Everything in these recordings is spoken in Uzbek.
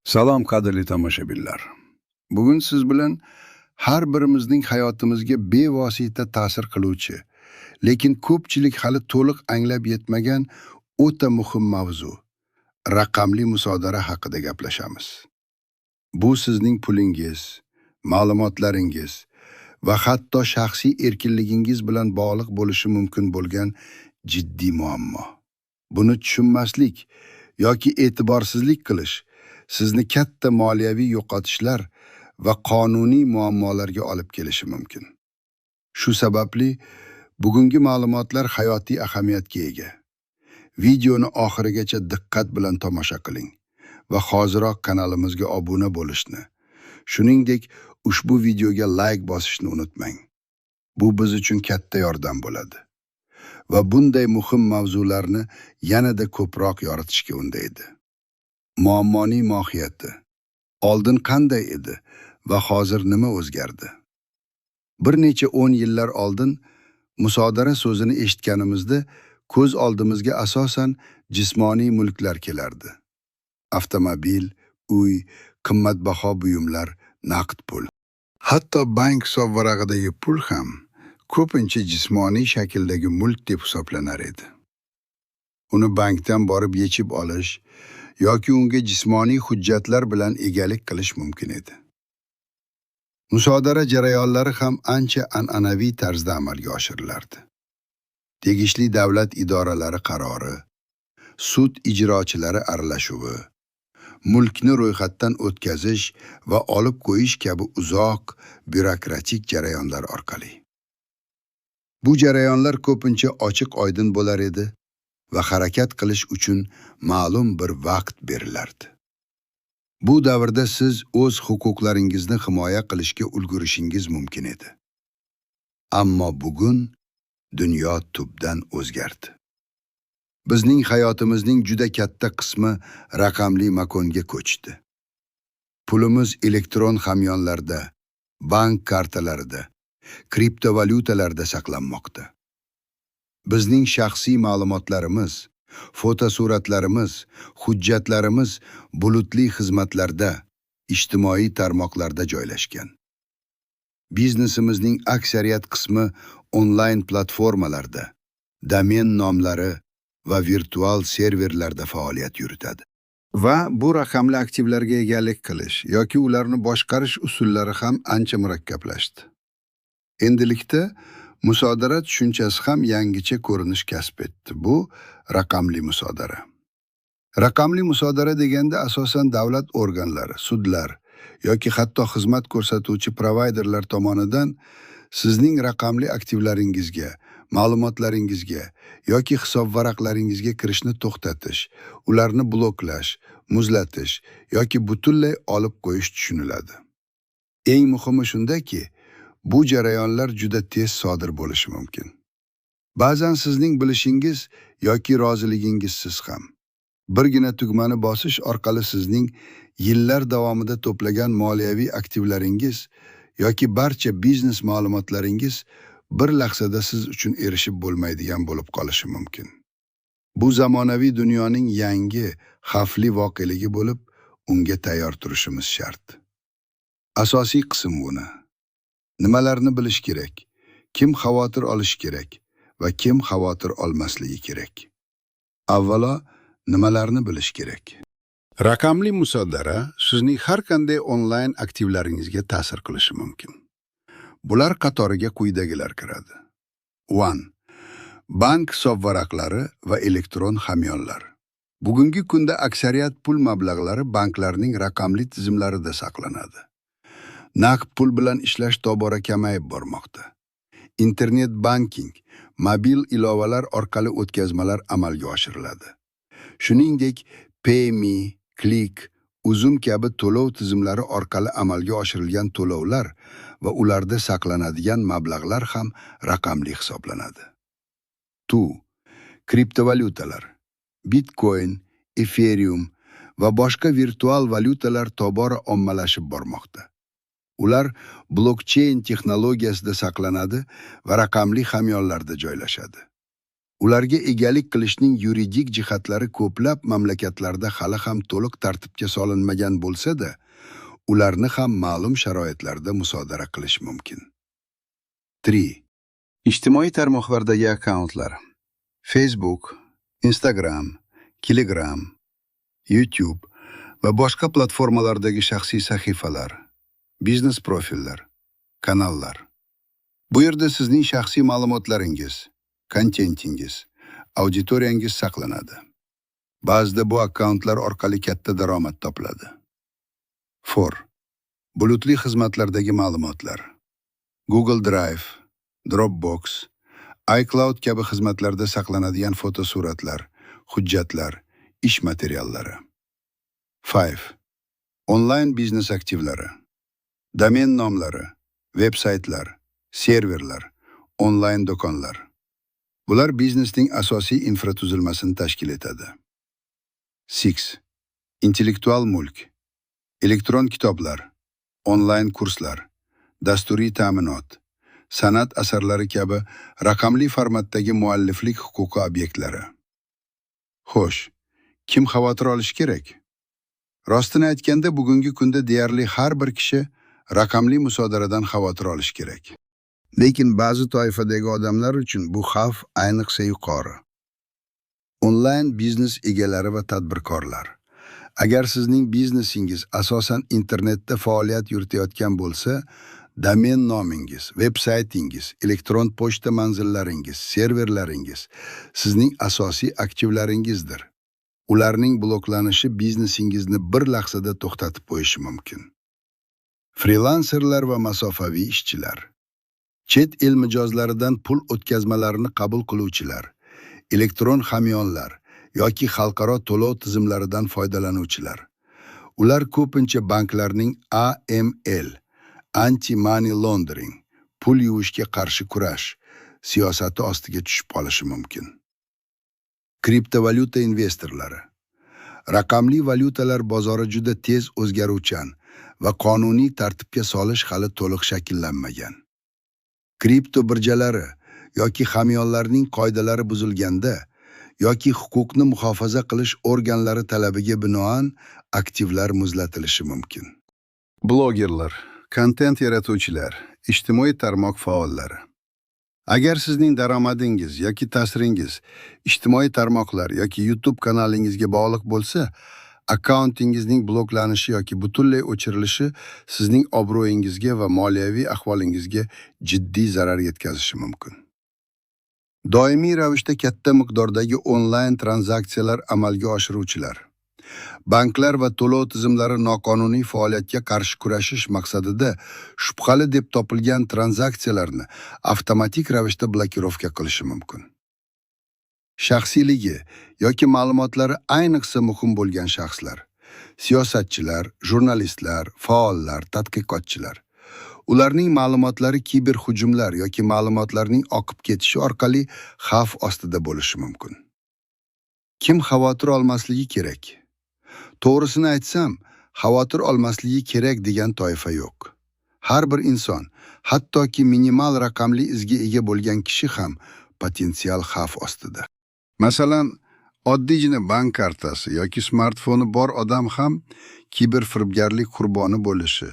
Salom qadrli tomoshabinlar. Bugun siz bilan har birimizning hayotimizga bevosita ta'sir qiluvchi, lekin ko'pchilik hali to'liq anglab yetmagan o'ta muhim mavzu raqamli musodara haqida gaplashamiz. Bu sizning pulingiz, ma'lumotlaringiz va hatto shaxsiy erkinligingiz bilan bog'liq bo'lishi mumkin bo'lgan jiddiy muammo. Buni tushunmaslik yoki e'tiborsizlik qilish sizni katta moliyaviy yo'qotishlar va qonuniy muammolarga olib kelishi mumkin. Shu sababli bugungi ma'lumotlar hayotiy ahamiyatga ega. Videoni oxirigacha diqqat bilan tomosha qiling va hoziroq kanalimizga obuna bo'lishni, shuningdek ushbu videoga like bosishni unutmang. Bu biz uchun katta yordam bo'ladi va bunday muhim mavzularni yanada ko'proq yoritishga undaydi. Muammoning mohiyati. Oldin qanday edi va hozir nima o'zgardi? Bir necha 10 yillar oldin musodara so'zini eshitganimizda ko'z oldimizga asosan jismoniy mulklar kelardi. Avtomobil, uy, qimmatbaho buyumlar, naqd pul. Hatto bank hisobvarag'idagi pul ham ko'pincha jismoniy shakldagi mulk deb hisoblanar edi. Uni bankdan borib yechib olish yoki unga jismoniy hujjatlar bilan egalik qilish mumkin edi. Musodara jarayonlari ham ancha an'anaviy tarzda amalga oshirilardi. Tegishli davlat idoralari qarori, sud ijrochilari aralashuvi, mulkni ro'yxatdan o'tkazish va olib qo'yish kabi uzoq byurokratik jarayonlar orqali. Bu jarayonlar ko'pincha ochiq-oydin bo'lar edi va harakat qilish uchun ma'lum bir vaqt berilardi. Bu davrda siz o'z huquqlaringizni himoya qilishga ulgurishingiz mumkin edi. Ammo bugun dunyo tubdan o'zgardi. Bizning hayotimizning juda katta qismi raqamli makonga ko'chdi. Pulimiz elektron hamyonlarda, bank kartalarida, kriptovalyutalarda saqlanmoqda. Bizning shaxsiy ma'lumotlarimiz, fotosuratlarimiz, hujjatlarimiz bulutli xizmatlarda, ijtimoiy tarmoqlarda joylashgan. Biznesimizning aksariyat qismi onlayn platformalarda, domen nomlari va virtual serverlarda faoliyat yuritadi. Va bu raqamli aktivlarga egalik qilish yoki ularni boshqarish usullari ham ancha murakkablashdi. Endilikda musodara tushunchasi ham yangicha ko'rinish kasb etdi. Bu raqamli musodara. Raqamli musodara deganda asosan davlat organlari, sudlar yoki hatto xizmat ko'rsatuvchi provayderlar tomonidan sizning raqamli aktivlaringizga, ma'lumotlaringizga yoki hisobvaraqlaringizga kirishni to'xtatish, ularni bloklash, muzlatish yoki butunlay olib qo'yish tushuniladi. Eng muhimi shundaki, bu jarayonlar juda tez sodir bo'lishi mumkin. Ba'zan sizning bilishingiz yoki roziligingizsiz ham. Birgina tugmani bosish orqali sizning yillar davomida to'plagan moliyaviy aktivlaringiz yoki barcha biznes ma'lumotlaringiz bir lahzada siz uchun erishib bo'lmaydigan bo'lib qolishi mumkin. Bu zamonaviy dunyoning yangi, xavfli voqeligi bo'lib, unga tayyor turishimiz shart. Asosiy qism buni. Nimalarni bilish kerak? Kim xavotir olish kerak va kim xavotir olmasligi kerak? Avvalo, nimalarni bilish kerak? Raqamli musodara sizning har qanday onlayn aktivlaringizga ta'sir qilishi mumkin. Bular qatoriga quyidagilar kiradi. 1. Bank hisobvaraqlari va elektron hamyonlar. Bugungi kunda aksariyat pul mablag'lari banklarning raqamli tizimlarida saqlanadi. Naqd pul bilan ishlash tobora kamayib bormoqda. Internet banking, mobil ilovalar orqali o'tkazmalar amalga oshiriladi. Shuningdek, PayMe, Click, Uzum kabi to'lov tizimlari orqali amalga oshirilgan to'lovlar va ularda saqlanadigan mablag'lar ham raqamli hisoblanadi. 2. Kriptovalyutalar. Bitcoin, Ethereum va boshqa virtual valyutalar tobora ommalashib bormoqda. Ular blockchain texnologiyasida saqlanadi va raqamli hamyonlarda joylashadi. Ularga egalik qilishning yuridik jihatlari ko'plab mamlakatlarda hali ham to'liq tartibga solinmagan bo'lsa-da, ularni ham ma'lum sharoitlarda musodara qilish mumkin. 3. Ijtimoiy tarmoqlardagi akkauntlar: Facebook, Instagram, Telegram, YouTube va boshqa platformalardagi shaxsiy sahifalar, biznes profillar, kanallar. Bu yerda sizning shaxsiy ma'lumotlaringiz, kontentingiz, auditoriyangiz saqlanadi. Ba'zida bu akkauntlar orqali katta daromad topiladi. 4. Bulutli xizmatlardagi ma'lumotlar: Google Drive, Dropbox, iCloud kabi xizmatlarda saqlanadigan fotosuratlar, hujjatlar, ish materiallari. 5. Onlayn biznes aktivlari: domen nomlari, veb-saytlar, serverlar, onlayn do'konlar. Bular biznesning asosiy infratuzilmasini tashkil etadi. 6. Intellektual mulk: elektron kitoblar, onlayn kurslar, dasturiy ta'minot, san'at asarlari kabi raqamli formatdagi mualliflik huquqi obyektlari. Xo'sh, kim xavotir olishi kerak? Rostini aytganda, bugungi kunda deyarli har bir kishi raqamli musodaradan xavotir olishi kerak. Lekin ba'zi toifadagi odamlar uchun bu xavf ayniqsa yuqori. Onlayn biznes egalari va tadbirkorlar: agar sizning biznesingiz asosan internetda faoliyat yuritayotgan bo'lsa, domen nomingiz, veb-saytingiz, elektron pochta manzillaringiz, serverlaringiz sizning asosiy aktivlaringizdir. Ularning bloklanishi biznesingizni bir lahzada to'xtatib qo'yishi mumkin. Frilanserlar va masofaviy ishchilar: chet el mijozlaridan pul o'tkazmalarini qabul qiluvchilar, elektron hamyonlar yoki xalqaro to'lov tizimlaridan foydalanuvchilar. Ular ko'pincha banklarning AML, Anti-Money Laundering, pul yuvishga qarshi kurash siyosati ostiga tushib qolishi mumkin. Kriptovalyuta investorlari: raqamli valyutalar bozori juda tez o'zgaruvchan va qonuniy tartibga solish hali to'liq shakllanmagan. Kripto birjalari yoki hamyonlarning qoidalari buzilganda yoki huquqni muhofaza qilish organlari talabiga binoan aktivlar muzlatilishi mumkin. Blogerlar, kontent yaratuvchilar, ijtimoiy tarmoq faollari: agar sizning daromadingiz yoki ta'siringiz ijtimoiy tarmoqlar yoki YouTube kanalingizga bog'liq bo'lsa, akkauntingizning bloklanishi yoki butunlay o'chirilishi sizning obro'yingizga va moliyaviy ahvolingizga jiddiy zarar yetkazishi mumkin. Doimiy ravishda katta miqdordagi onlayn tranzaksiyalar amalga oshiruvchilar: banklar va to'lov tizimlari noqonuniy faoliyatga qarshi kurashish maqsadida shubhali deb topilgan tranzaksiyalarni avtomatik ravishda blokirovka qilishi mumkin. Shaxsiyligi yoki ma'lumotlari ayniqsa muhim bo'lgan shaxslar: siyosatchilar, jurnalistlar, faollar, tadqiqotchilar. Ularning ma'lumotlari kiberhujumlar yoki ma'lumotlarning oqib ketishi orqali xavf ostida bo'lishi mumkin. Kim xavotir olmasligi kerak? To'g'risini aytsam, xavotir olmasligi kerak degan toifa yo'q. Har bir inson, hattoki minimal raqamli izga ega bo'lgan kishi ham potensial xavf ostida. Masalan, oddiygina bank kartasi yoki smartfoni bor odam ham kiberfiribgarlik qurboni bo'lishi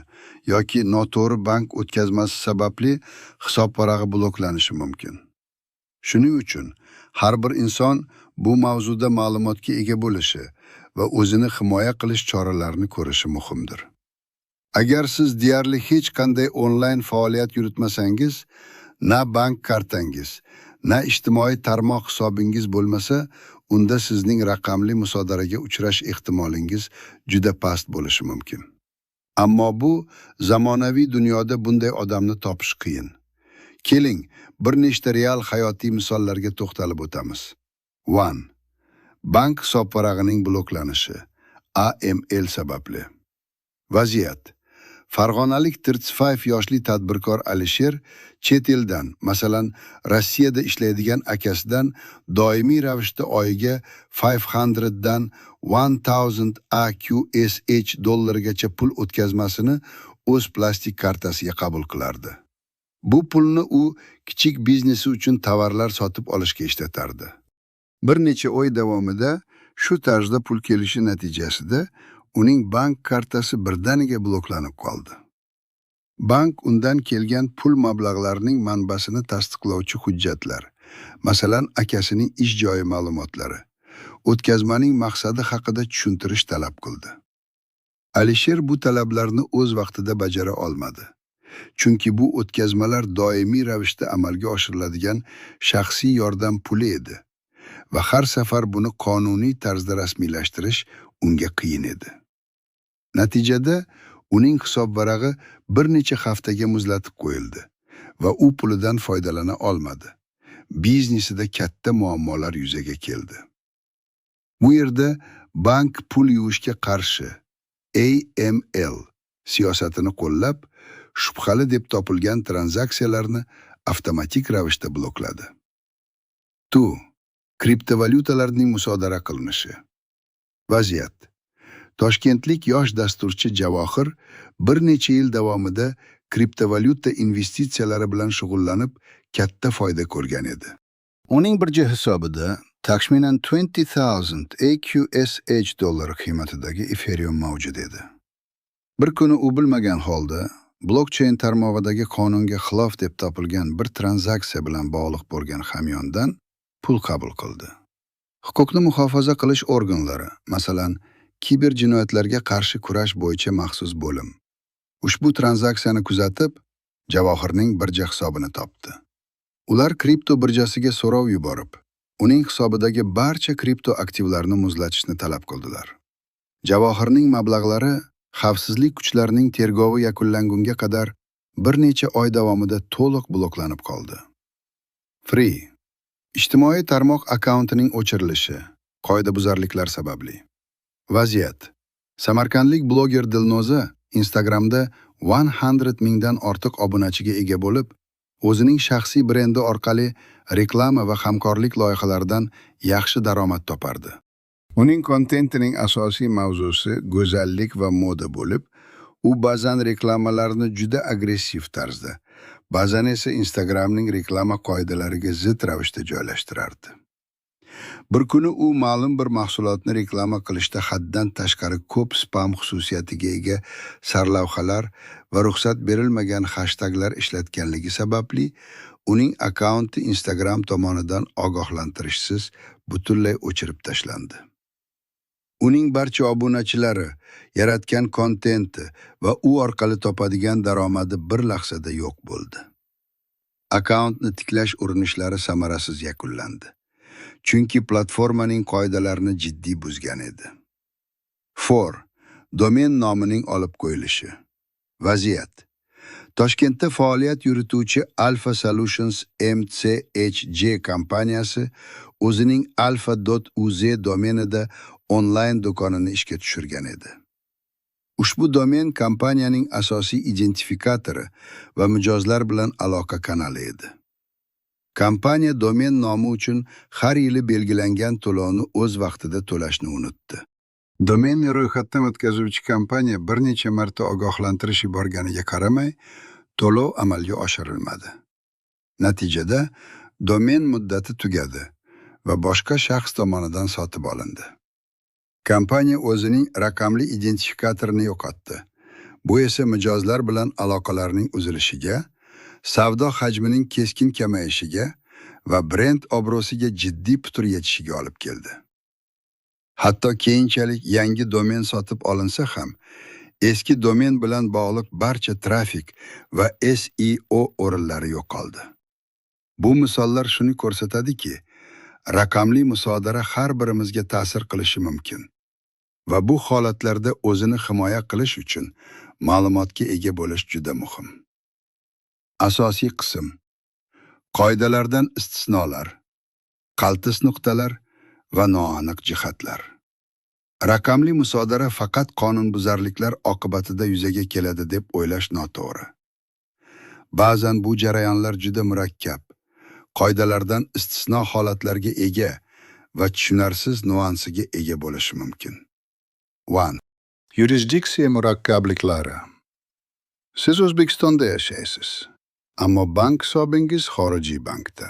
yoki noto'g'ri bank o'tkazmasi sababli hisob varag'i bloklanishi mumkin. Shuning uchun har bir inson bu mavzuda ma'lumotga ega bo'lishi va o'zini himoya qilish choralarini ko'rishi muhimdir. Agar siz deyarli hech qanday onlayn faoliyat yuritmasangiz, na bank kartangiz, na ijtimoiy tarmoq hisobingiz bo'lmasa, unda sizning raqamli musodaraga uchrash ehtimolingiz juda past bo'lishi mumkin. Ammo bu zamonaviy dunyoda bunday odamni topish qiyin. Keling, bir nechta real hayotiy misollarga to'xtalib o'tamiz. 1. Bank hisob varag'ining bloklanishi, AML sababli. Vaziyat: Farg'onalik 35 yoshli tadbirkor Alisher chet eldan, masalan, Rossiyada ishlaydigan akasidan doimiy ravishda oyiga 500 dan 1000 AQSH dollargacha pul o'tkazmasini o'z plastik kartasiga qabul qilardi. Bu pulni u kichik biznesi uchun tovarlar sotib olishga ishlatardi. Bir necha oy davomida shu tarzda pul kelishi natijasida uning bank kartasi birdaniga bloklanib qoldi. Bank undan kelgan pul mablag'larining manbasini tasdiqlovchi hujjatlar, masalan, akasining ish joyi ma'lumotlari, o'tkazmaning maqsadi haqida tushuntirish talab qildi. Alisher bu talablarni o'z vaqtida bajara olmadi. Chunki bu o'tkazmalar doimiy ravishda amalga oshiriladigan shaxsiy yordam puli edi va har safar buni qonuniy tarzda rasmiylashtirish unga qiyin edi. Natijada uning hisob varag'i bir necha haftaga muzlatib qo'yildi va u pulidan foydalana olmadi. Biznesida katta muammolar yuzaga keldi. Bu yerda bank pul yuvishga qarshi AML siyosatini qo'llab, shubhali deb topilgan tranzaksiyalarni avtomatik ravishda blokladi. Kriptovalyutalarning musodara qilinishi. Vaziyat. Toshkentlik yosh dasturchi Javohir bir necha yil davomida kriptovalyuta investitsiyalari bilan shug'ullanib, katta foyda ko'rgan edi. Uning birja hisobida taxminan 20,000 AQSH dollar qiymatidagi Ethereum mavjud edi. Bir kuni u bilmagan holda blockchain tarmog'idagi qonunga xilof deb topilgan bir tranzaksiya bilan bog'liq bo'lgan hamyondan pul qabul qildi. Huquqni muhofaza qilish organlari, masalan, kiber jinoyatlarga qarshi kurash bo'yicha maxsus bo'lim, ushbu tranzaksiyani kuzatib, Javohirning birja hisobini topdi. Ular kripto birjasiga so'rov yuborib, uning hisobidagi barcha kripto aktivlarni muzlatishni talab qildilar. Javohirning mablag'lari xavfsizlik kuchlarining tergovi yakunlangunga qadar bir necha oy davomida to'liq bloklanib qoldi. Free. Ijtimoiy tarmoq akkauntining o'chirilishi, qoidabuzarliklar sababli. Vaziyat. Samarqandlik bloger Dilnoza Instagramda 100 mingdan ortiq obunachiga ega bo'lib, o'zining shaxsiy brendi orqali reklama va hamkorlik loyihalaridan yaxshi daromad topardi. Uning kontentining asosiy mavzusi go'zallik va moda bo'lib, u ba'zan reklamalarni juda agressiv tarzda, ba'zan esa Instagramning reklama qoidalariga zid ravishda joylashtirardi. Bir kuni u ma'lum bir mahsulotni reklama qilishda haddan tashqari ko'p spam xususiyatiga ega sarlavhalar va ruxsat berilmagan hashtaglar ishlatganligi sababli uning akkaunti Instagram tomonidan ogohlantirishsiz butunlay o'chirib tashlandi. Uning barcha obunachilari, yaratgan kontenti va u orqali topadigan daromadi bir lahzada yo'q bo'ldi. Akkauntni tiklash urinishlari samarasiz yakunlandi. Chunki platformaning qoidalarini jiddiy buzgan edi. 4. Domen nomining olib qo'yilishi. Vaziyat. Toshkentda faoliyat yurituvchi Alpha Solutions MCHJ kompaniyasi o'zining alfa.uz domenida onlayn do'konini ishga tushirgan edi. Ushbu domen kompaniyaning asosiy identifikatori va mijozlar bilan aloqa kanali edi. Kompaniya domen nomi uchun har yili belgilangan to'lovni o'z vaqtida to'lashni unutdi. Domenni ro'yxatdan o'tkazuvchi kompaniya bir necha marta ogohlantirish yuborganiga qaramay, to'lov amalga oshirilmadi. Natijada domen muddati tugadi va boshqa shaxs tomonidan sotib olindi. Kompaniya o'zining raqamli identifikatorini yo'qotdi. Bu esa mijozlar bilan aloqalarning uzilishiga, savdo hajmining keskin kamayishiga va brend obro'siga jiddiy putur yetishiga olib keldi. Hatto keyinchalik yangi domen sotib olinsa ham, eski domen bilan bog'liq barcha trafik va SEO o'rinlari yo'qoldi. Bu misollar shuni ko'rsatadiki, raqamli musodara har birimizga ta'sir qilishi mumkin. Va bu holatlarda o'zini himoya qilish uchun ma'lumotga ega bo'lish juda muhim. Asosiy qism. Qoidalardan istisnolar, qaltis nuqtalar va noaniq jihatlar. Raqamli musodara faqat qonunbuzarliklar oqibatida yuzaga keladi deb o'ylash noto'g'ri. Ba'zan bu jarayonlar juda murakkab, qoidalardan istisno holatlarga ega va tushunarsiz nuansiga ega bo'lishi mumkin. 1. Yurisdiksiya murakkabliklari. Siz O'zbekistonda yashaysiz, ammo bank hisobingiz xorijiy bankda.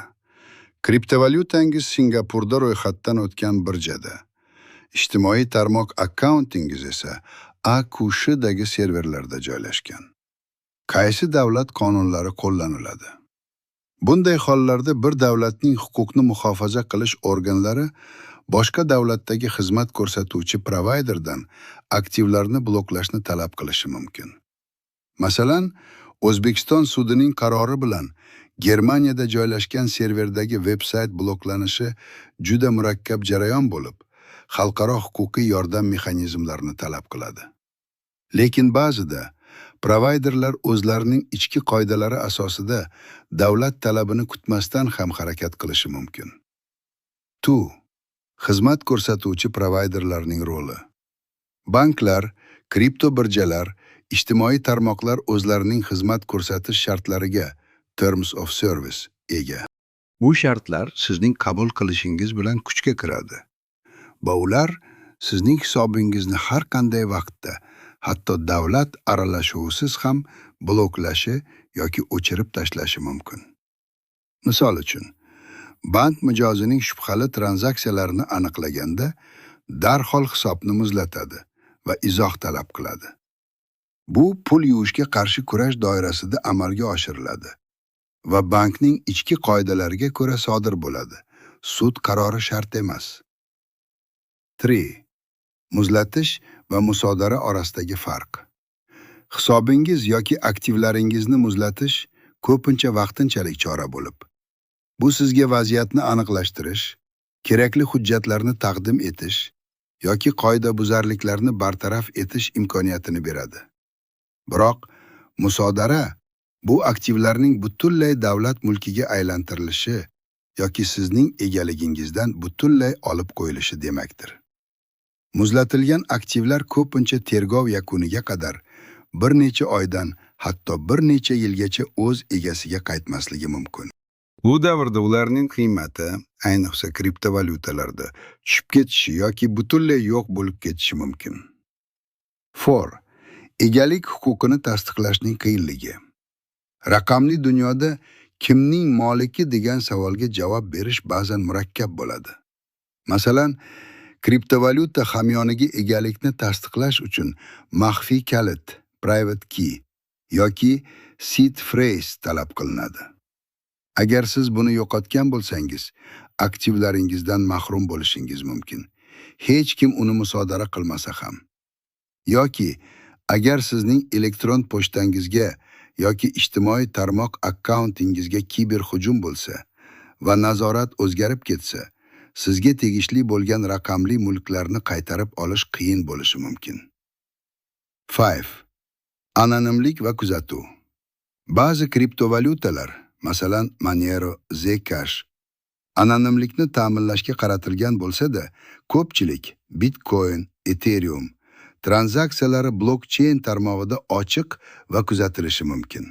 Kriptovalyutangiz Singapurda ro'yxatdan o'tgan birjada, ijtimoiy tarmoq akkauntingiz esa AQShdagi serverlarda joylashgan. Qaysi davlat qonunlari qo'llaniladi? Bunday hollarda bir davlatning huquqni muhofaza qilish organlari boshqa davlatdagi xizmat ko'rsatuvchi provayderdan aktivlarni bloklashni talab qilishi mumkin. Masalan, O'zbekiston sudining qarori bilan Germaniyada joylashgan serverdagi veb-sayt bloklanishi juda murakkab jarayon bo'lib, xalqaro huquqiy yordam mexanizmlarini talab qiladi. Lekin ba'zida provayderlar o'zlarining ichki qoidalari asosida davlat talabini kutmasdan ham harakat qilishi mumkin. Xizmat ko'rsatuvchi provayderlarning roli. Banklar, kripto birjalar, ijtimoiy tarmoqlar o'zlarining xizmat ko'rsatish shartlariga Terms of Service ega. Bu shartlar sizning qabul qilishingiz bilan kuchga kiradi. Va ular sizning hisobingizni har qanday vaqtda, hatto davlat aralashuvisiz ham bloklashi yoki o'chirib tashlashi mumkin. Misol uchun, bank mijozining shubhali tranzaksiyalarini aniqlaganda darhol hisobni muzlatadi va izoh talab qiladi. Bu pul yuvishga qarshi kurash doirasida amalga oshiriladi va bankning ichki qoidalariga ko'ra sodir bo'ladi. Sud qarori shart emas. 3. Muzlatish va musodara orasidagi farq. Hisobingiz yoki aktivlaringizni muzlatish ko'pincha vaqtinchalik chora bo'lib, bu sizga vaziyatni aniqlashtirish, kerakli hujjatlarni taqdim etish yoki qoidabuzarliklarni bartaraf etish imkoniyatini beradi. Biroq, musodara bu aktivlarning butunlay davlat mulkiga aylantirilishi yoki sizning egaligingizdan butunlay olib qo'yilishi demakdir. Muzlatilgan aktivlar ko'pincha tergov yakuniga qadar bir necha oydan, hatto bir necha yilgacha o'z egasiga qaytmasligi mumkin. Bu davrda ularning qiymati, ayniqsa kriptovalyutalarda, tushib ketishi yoki butunlay yo'q bo'lib ketishi mumkin. 4. Egalik huquqini tasdiqlashning qiyinligi. Raqamli dunyoda kimning moliki degan savolga javob berish ba'zan murakkab bo'ladi. Masalan, kriptovalyuta hamyoniga egalikni tasdiqlash uchun maxfiy kalit, private key yoki seed phrase talab qilinadi. Agar siz buni yo'qotgan bo'lsangiz, aktivlaringizdan mahrum bo'lishingiz mumkin. Hech kim uni musodara qilmasa ham. Yoki agar sizning elektron pochtangizga yoki ijtimoiy tarmoq akkauntingizga kiberhujum bo'lsa va nazorat o'zgarib ketsa, sizga tegishli bo'lgan raqamli mulklarni qaytarib olish qiyin bo'lishi mumkin. 5. Anonimlik va kuzatuv. Ba'zi kriptovalyutalar, masalan Monero, Zcash, anonimlikni ta'minlashga qaratilgan bo'lsa-da, ko'pchilik Bitcoin, Ethereum tranzaksiyalari blockchain tarmog'ida ochiq va kuzatilishi mumkin.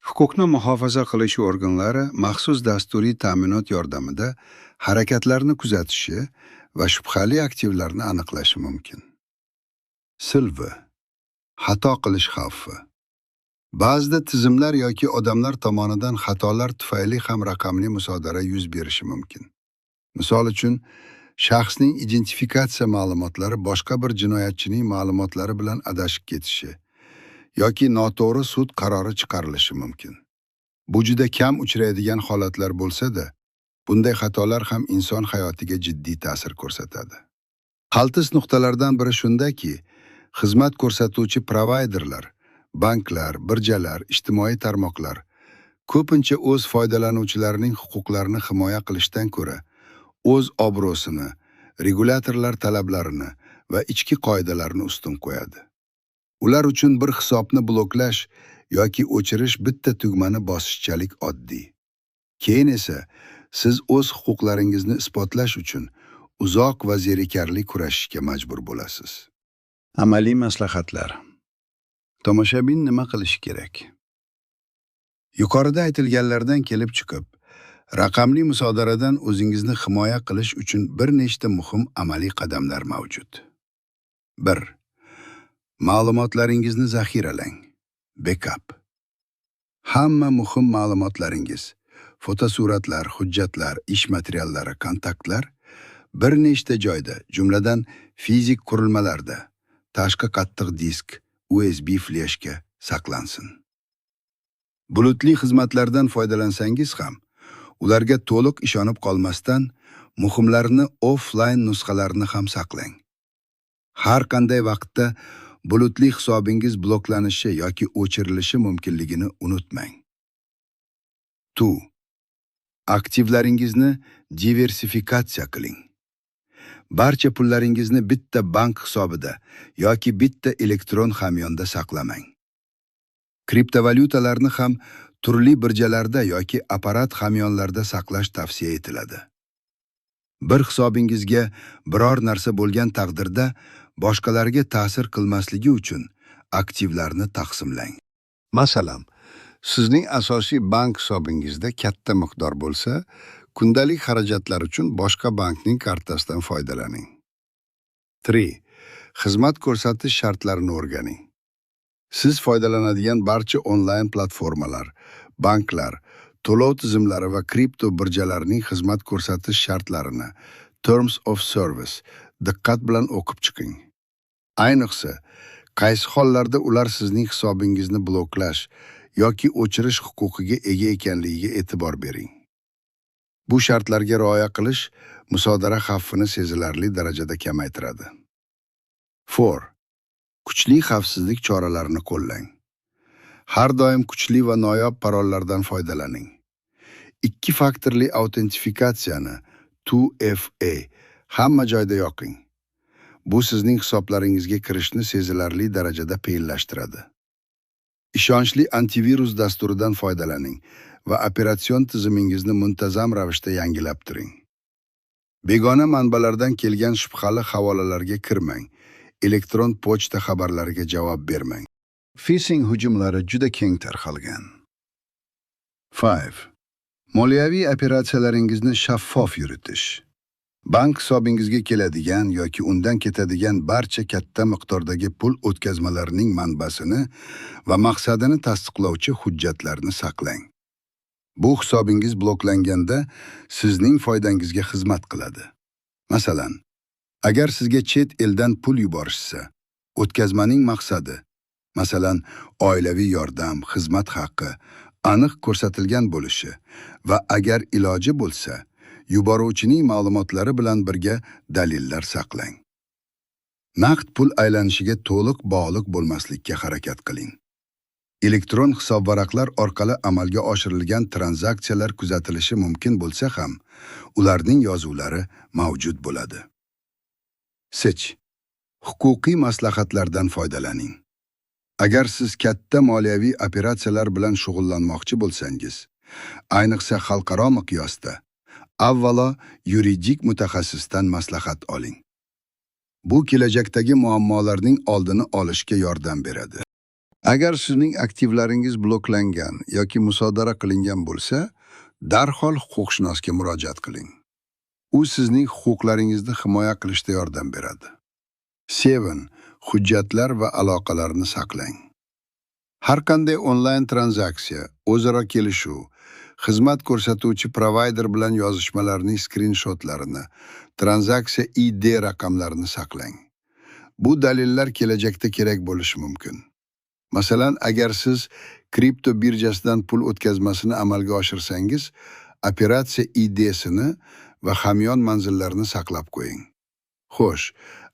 Huquqni muhofaza qilish organlari maxsus dasturiy ta'minot yordamida harakatlarni kuzatishi va shubhali aktivlarni aniqlashi mumkin. Silvi. Xato qilish xavfi. Ba'zida tizimlar yoki odamlar tomonidan xatolar tufayli ham raqamli musodara yuz berishi mumkin. Misol uchun, shaxsning identifikatsiya ma'lumotlari boshqa bir jinoyatchining ma'lumotlari bilan adashib ketishi yoki noto'g'ri sud qarori chiqarilishi mumkin. Bu juda kam uchraydigan holatlar bo'lsa-da, bunday xatolar ham inson hayotiga jiddiy ta'sir ko'rsatadi. Qaltis nuqtalardan biri shundaki, xizmat ko'rsatuvchi provayderlar, banklar, birjalar, ijtimoiy tarmoqlar ko'pincha o'z foydalanuvchilarining huquqlarini himoya qilishdan ko'ra, o'z obro'sini, regulyatorlar talablarini va ichki qoidalarni ustun qo'yadi. Ular uchun bir hisobni bloklash yoki o'chirish bitta tugmani bosishchalik oddiy. Keyin esa siz o'z huquqlaringizni isbotlash uchun uzoq va zerikarli kurashishga majbur bo'lasiz. Amaliy maslahatlar. Tomoshabin nima qilishi kerak? Yuqorida aytilganlardan kelib chiqib, raqamli musodaradan o'zingizni himoya qilish uchun bir nechta muhim amaliy qadamlar mavjud. 1. Ma'lumotlaringizni zaxiralang. Backup. Hamma muhim ma'lumotlaringiz, fotosuratlar, hujjatlar, ish materiallari, kontaktlar bir nechta joyda, jumladan fizik qurilmalarda, tashqi qattiq disk, USB fleshka saqlansin. Bulutli xizmatlardan foydalansangiz ham, ularga to'liq ishonib qolmasdan, muhimlarini offline nusxalarini ham saqlang. Har qanday vaqtda bulutli hisobingiz bloklanishi yoki o'chirilishi mumkinligini unutmang. 2. Aktivlaringizni diversifikatsiya qiling. Barcha pullaringizni bitta bank hisobida yoki bitta elektron hamyonda saqlamang. Kriptovalyutalarni ham turli birjalarda yoki apparat hamyonlarda saqlash tavsiya etiladi. Bir hisobingizga biror narsa bo'lgan taqdirda boshqalarga ta'sir qilmasligi uchun aktivlarni taqsimlang. Masalan, sizning asosiy bank hisobingizda katta miqdor bo'lsa, kundalik xarajatlar uchun boshqa bankning kartasidan foydalaning. 3. Xizmat ko'rsatish shartlarini o'rganing. Siz foydalanadigan barcha onlayn platformalar, banklar, to'lov tizimlari va kripto birjalarining xizmat ko'rsatish shartlarini, Terms of Service, diqqat bilan o'qib chiqing. Ayniqsa, qaysi hollarda ular sizning hisobingizni bloklash yoki o'chirish huquqiga ega ekanligiga e'tibor bering. Bu shartlarga rioya qilish musodara xavfini sezilarli darajada kamaytiradi. 4. Kuchli xavfsizlik choralarini qo'llang. Har doim kuchli va noyob parollardan foydalaning. 2 faktorli autentifikatsiyani 2FA hamma joyda yoqing. Bu sizning hisoblaringizga kirishni sezilarli darajada qiyinlashtiradi. Ishonchli antivirus dasturidan foydalaning va operatsion tizimingizni muntazam ravishda yangilab turing. Begona manbalardan kelgan shubhali havolalarga kirmang. Elektron pochta xabarlariga javob bermang. Phishing hujumlari juda keng tarqalgan. 5. Moliyaviy operatsiyalaringizni shaffof yuritish. Bank hisobingizga keladigan yoki undan ketadigan barcha katta miqdordagi pul o'tkazmalarining manbasini va maqsadini tasdiqlovchi hujjatlarni saqlang. Bu hisobingiz bloklanganda sizning foydangizga xizmat qiladi. Masalan, agar sizga chet eldan pul yuborishsa, o'tkazmaning maqsadi, masalan, oilaviy yordam, xizmat haqqi aniq ko'rsatilgan bo'lishi va agar iloji bo'lsa, yuboruvchining ma'lumotlari bilan birga dalillar saqlang. Naqd pul aylanishiga to'liq bog'liq bo'lmaslikka harakat qiling. Elektron hisobvaraqlar orqali amalga oshirilgan tranzaksiyalar kuzatilishi mumkin bo'lsa ham, ularning yozuvlari mavjud bo'ladi. 3. Huquqiy maslahatlardan foydalaning. Agar siz katta moliyaviy operatsiyalar bilan shug'ullanmoqchi bo'lsangiz, ayniqsa xalqaro miqyosda, avvalo yuridik mutaxassisdan maslahat oling. Bu kelajakdagi muammolarning oldini olishga yordam beradi. Agar sizning aktivlaringiz bloklangan yoki musodara qilingan bo'lsa, darhol huquqshunosga murojaat qiling. U sizning huquqlaringizni himoya qilishda yordam beradi. 7. Hujjatlar va aloqalarni saqlang. Har qanday onlayn tranzaksiya, o'zaro kelishuv, xizmat ko'rsatuvchi provayder bilan yozishmalarning skrinshotlarini, tranzaksiya ID raqamlarini saqlang. Bu dalillar kelajakda kerak bo'lishi mumkin. Masalan, agar siz kripto birjasidan pul o'tkazmasini amalga oshirsangiz, operatsiya IDsini va hamyon manzillarini saqlab qo'ying. Xo'sh,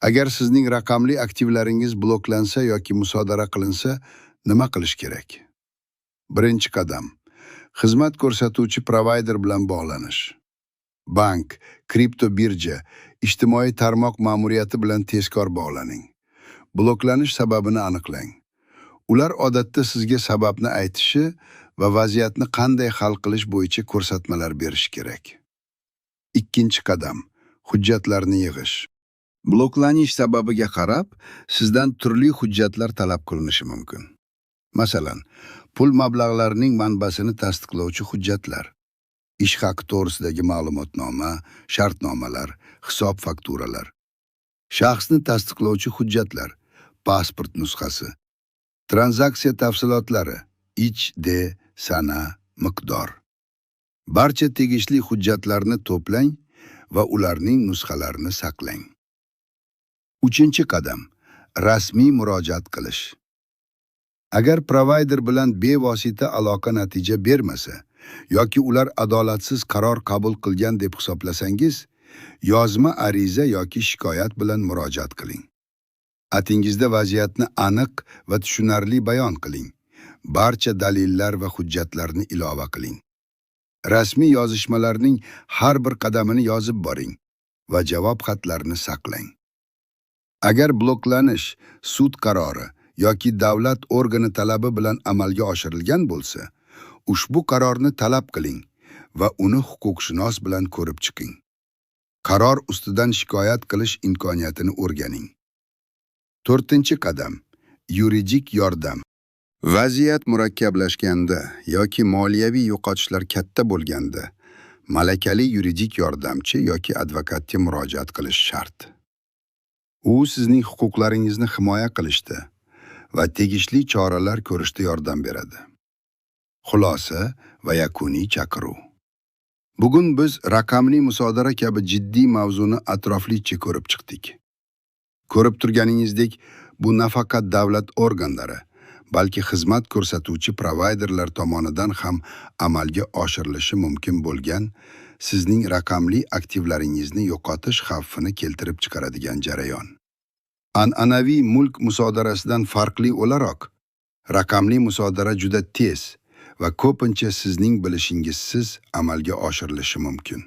agar sizning raqamli aktivlaringiz bloklansa yoki musodara qilinsa, nima qilish kerak? Birinchi qadam: xizmat ko'rsatuvchi provayder bilan bog'lanish. Bank, kripto birja, ijtimoiy tarmoq ma'muriyati bilan tezkor bog'laning. Bloklanish sababini aniqlang. Ular odatda sizga sababni aytishi va vaziyatni qanday hal qilish bo'yicha ko'rsatmalar berish kerak. Ikkinchi qadam: hujjatlarni yig'ish. Bloklanish sababiga qarab, sizdan turli hujjatlar talab qilinishi mumkin. Masalan, pul mablag'larining manbasini tasdiqlovchi hujjatlar, ish haqi to'g'risidagi ma'lumotnoma, shartnomalar, hisob fakturalar, shaxsni tasdiqlovchi hujjatlar, pasport nusxasi, tranzaksiya tafsilotlari, ich, de, sana, miqdor. Barcha tegishli hujjatlarni to'plang va ularning nusxalarini saqlang. 3-qadam. Rasmiy murojaat qilish. Agar provayder bilan bevosita aloqa natija bermasa yoki ular adolatsiz qaror qabul qilgan deb hisoblasangiz, yozma ariza yoki shikoyat bilan murojaat qiling. Atingizda vaziyatni aniq va tushunarli bayon qiling. Barcha dalillar va hujjatlarni ilova qiling. Rasmiy yozishmalarning har bir qadamini yozib boring va javob xatlarini saqlang. Agar bloklanish, sud qarori yoki davlat organi talabi bilan amalga oshirilgan bo'lsa, ushbu qarorni talab qiling va uni huquqshunos bilan ko'rib chiqing. Qaror ustidan shikoyat qilish imkoniyatini o'rganing. 4-qadam. Yuridik yordam. Vaziyat murakkablashganda yoki moliyaviy yo'qotishlar katta bo'lganda, malakali yuridik yordamchi yoki advokatga murojaat qilish shart. U sizning huquqlaringizni himoya qilishda va tegishli choralar ko'rishda yordam beradi. Xulosa va yakuniy chaqiruv. Bugun biz raqamli musodara kabi jiddiy mavzuni atroflicha ko'rib chiqdik. Ko'rib turganingizdek, bu nafaqat davlat organlari, balki xizmat ko'rsatuvchi provayderlar tomonidan ham amalga oshirilishi mumkin bo'lgan sizning raqamli aktivlaringizni yo'qotish xavfini keltirib chiqaradigan jarayon. An'anaviy mulk musodarasidan farqli o'laroq, raqamli musodara juda tez va ko'pincha sizning bilishingizsiz amalga oshirilishi mumkin.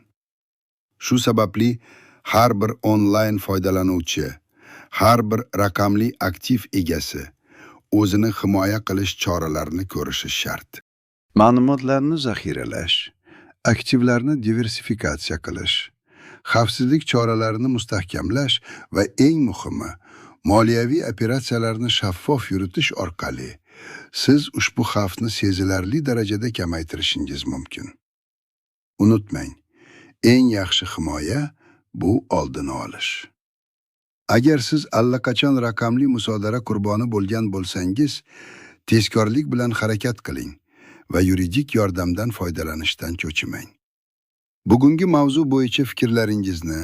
Shu sababli har bir onlayn foydalanuvchi, har bir raqamli aktiv egasi o'zini himoya qilish choralarini ko'rishi shart. Ma'lumotlarni zaxiralash, aktivlarni diversifikatsiya qilish, xavfsizlik choralarini mustahkamlash va eng muhimi, moliyaviy operatsiyalarni shaffof yuritish orqali siz ushbu xavfni sezilarli darajada kamaytirishingiz mumkin. Unutmang, eng yaxshi himoya bu oldini olish. Agar siz allaqachon raqamli musodara qurboni bo'lgan bo'lsangiz, tezkorlik bilan harakat qiling va yuridik yordamdan foydalanishdan cho'chimang. Bugungi mavzu bo'yicha fikrlaringizni,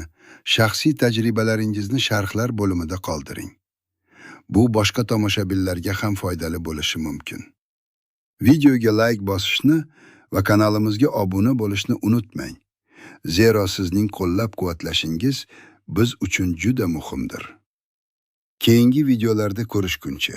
shaxsiy tajribalaringizni sharhlar bo'limida qoldiring. Bu boshqa tomoshabinlarga ham foydali bo'lishi mumkin. Videoga like bosishni va kanalimizga obuna bo'lishni unutmang. Zero sizning qo'llab-quvvatlashingiz biz uchun juda muhimdir. Keyingi videolarda ko'rishguncha